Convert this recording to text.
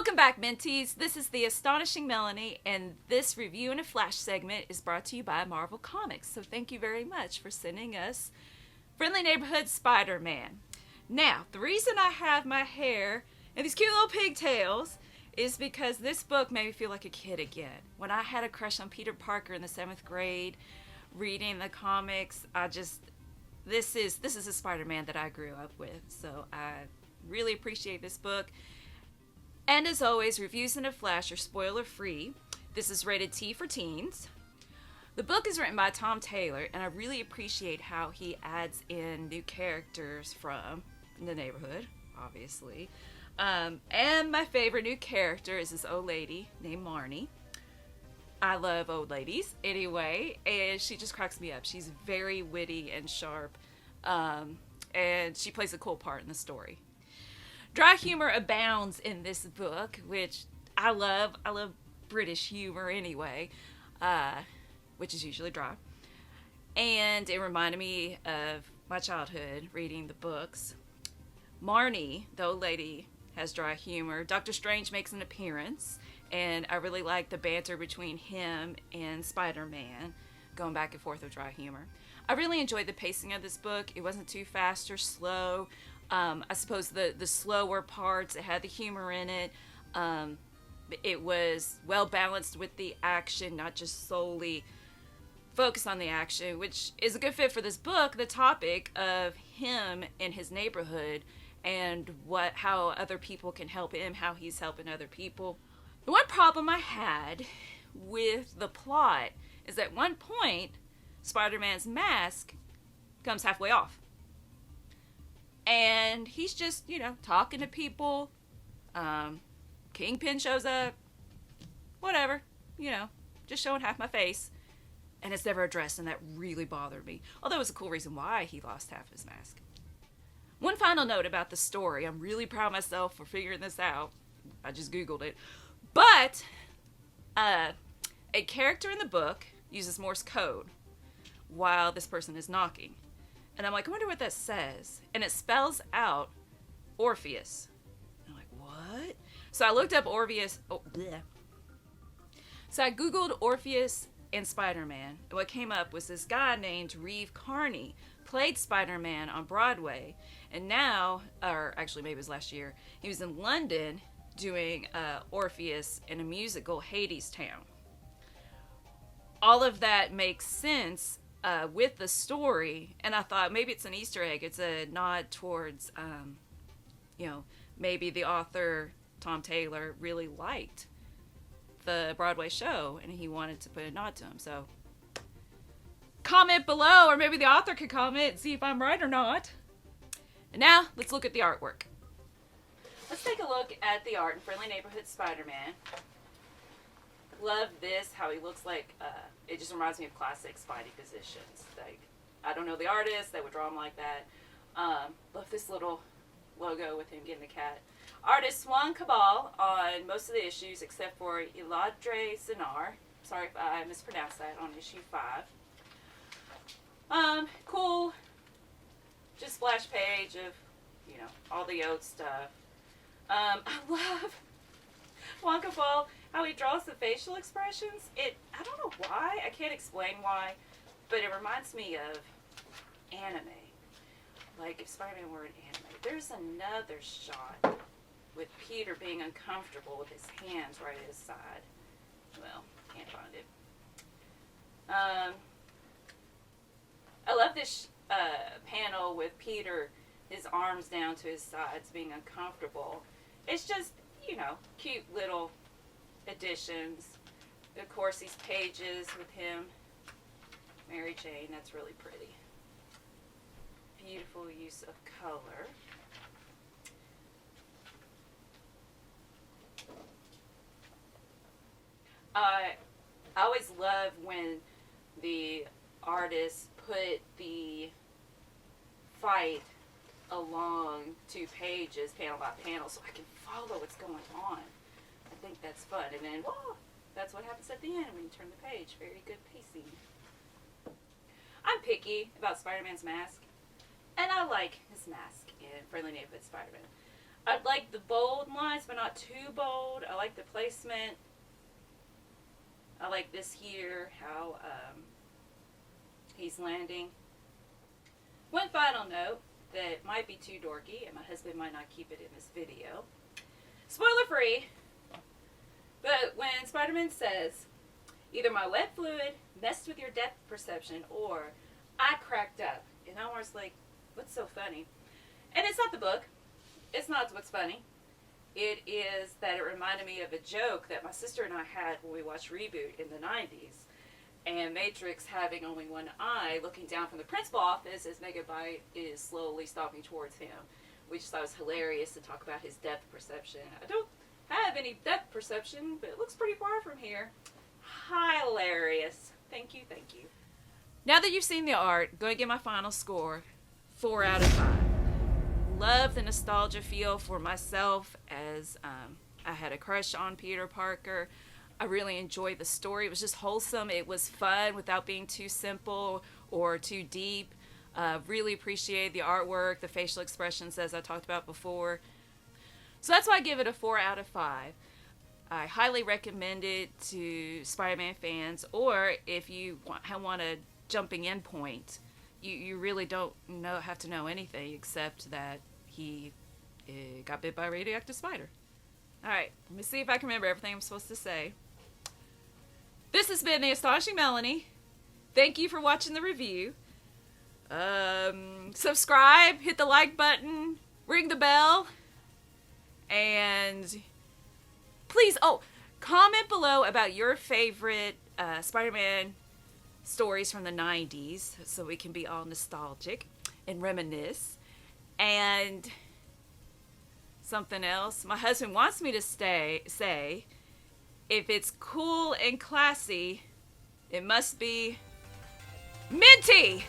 Welcome back, Mentees. This is the Astonishing Melanie, and this review in a flash segment is brought to you by Marvel Comics. So thank you very much for sending us Friendly Neighborhood Spider-Man. Now, the reason I have my hair and these cute little pigtails is because this book made me feel like a kid again. When I had a crush on Peter Parker in the 7th grade, reading the comics, this is a Spider-Man that I grew up with. So I really appreciate this book. And as always, reviews in a flash are spoiler free. This is rated T for teens. The book is written by Tom Taylor, and I really appreciate how he adds in new characters from the neighborhood, obviously. And my favorite new character is this old lady named Marnie. I love old ladies anyway, and she just cracks me up. She's very witty and sharp, and she plays a cool part in the story. Dry humor abounds in this book, which I love. I love British humor anyway, which is usually dry. And it reminded me of my childhood reading the books. Marnie, the old lady, has dry humor. Dr. Strange makes an appearance, and I really like the banter between him and Spider-Man, going back and forth with dry humor. I really enjoyed the pacing of this book. It wasn't too fast or slow. I suppose the slower parts, it had the humor in it. It was well balanced with the action, not just solely focused on the action, which is a good fit for this book, the topic of him in his neighborhood and how other people can help him, how he's helping other people. The one problem I had with the plot is at one point, Spider-Man's mask comes halfway off. And he's just, talking to people. Kingpin shows up. Whatever. Just showing half my face. And it's never addressed, and that really bothered me. Although it was a cool reason why he lost half his mask. One final note about the story. I'm really proud of myself for figuring this out. I just Googled it. But a character in the book uses Morse code while this person is knocking. And I'm like, I wonder what that says. And it spells out Orpheus. And I'm like, what? So I looked up Orpheus. So I Googled Orpheus and Spider-Man. And what came up was this guy named Reeve Carney played Spider-Man on Broadway. And now, or actually maybe it was last year, he was in London doing Orpheus in a musical, Hadestown. All of that makes sense with the story, and I thought maybe it's an Easter egg. It's a nod towards, maybe the author, Tom Taylor, really liked the Broadway show, and he wanted to put a nod to him. So, comment below, or maybe the author could comment and see if I'm right or not. And now, let's look at the artwork. Let's take a look at the art in Friendly Neighborhood Spider-Man. Love this, how he looks like, it just reminds me of classic Spidey positions. Like, I don't know the artist that would draw him like that. Love this little logo with him getting the cat. Artist Juan Caball on most of the issues except for Iladre Zinar. Sorry if I mispronounced that, on issue 5. Cool, just splash page of, all the old stuff. I love Juan Caball, how he draws the facial expressions. I don't know why, I can't explain why, but it reminds me of anime. Like if Spider-Man were an anime. There's another shot with Peter being uncomfortable with his hands right at his side. Well, can't find it. I love this panel with Peter, his arms down to his sides, being uncomfortable. It's just, cute little additions. Of course, these pages with him, Mary Jane, that's really pretty. Beautiful use of color. I always love when the artists put the fight along 2 pages, panel by panel, so I can follow what's going on. I think that's fun. And then, whoa, that's what happens at the end when you turn the page. Very good pacing. I'm picky about Spider-Man's mask, and I like his mask in Friendly Neighborhood Spider-Man. I like the bold lines, but not too bold. I like the placement. I like this here, how he's landing. One final note that might be too dorky, and my husband might not keep it in this video. Spoiler free, but when Spider-Man says, either my wet fluid messed with your depth perception or I cracked up, and I was like, what's so funny? And it's not the book. It's not what's funny. It is that it reminded me of a joke that my sister and I had when we watched Reboot in the 90s. And Matrix having only one eye looking down from the principal office as Megabyte is slowly stalking towards him. We just thought it was hilarious to talk about his depth perception. I don't have any depth perception, but it looks pretty far from here. Hilarious. Thank you, thank you. Now that you've seen the art, I'm going to give my final score 4 out of 5. Love the nostalgia feel for myself as I had a crush on Peter Parker. I really enjoyed the story. It was just wholesome. It was fun without being too simple or too deep. Really appreciated the artwork, the facial expressions, as I talked about before. So that's why I give it a 4 out of 5. I highly recommend it to Spider-Man fans, or if you want a jumping in point, you really don't have to know anything except that he got bit by a radioactive spider. Alright, let me see if I can remember everything I'm supposed to say. This has been the Astonishing Melanie. Thank you for watching the review. Subscribe, hit the like button, ring the bell, and please, comment below about your favorite Spider-Man stories from the 90s so we can be all nostalgic and reminisce. And something else, my husband wants me to say, if it's cool and classy, it must be minty!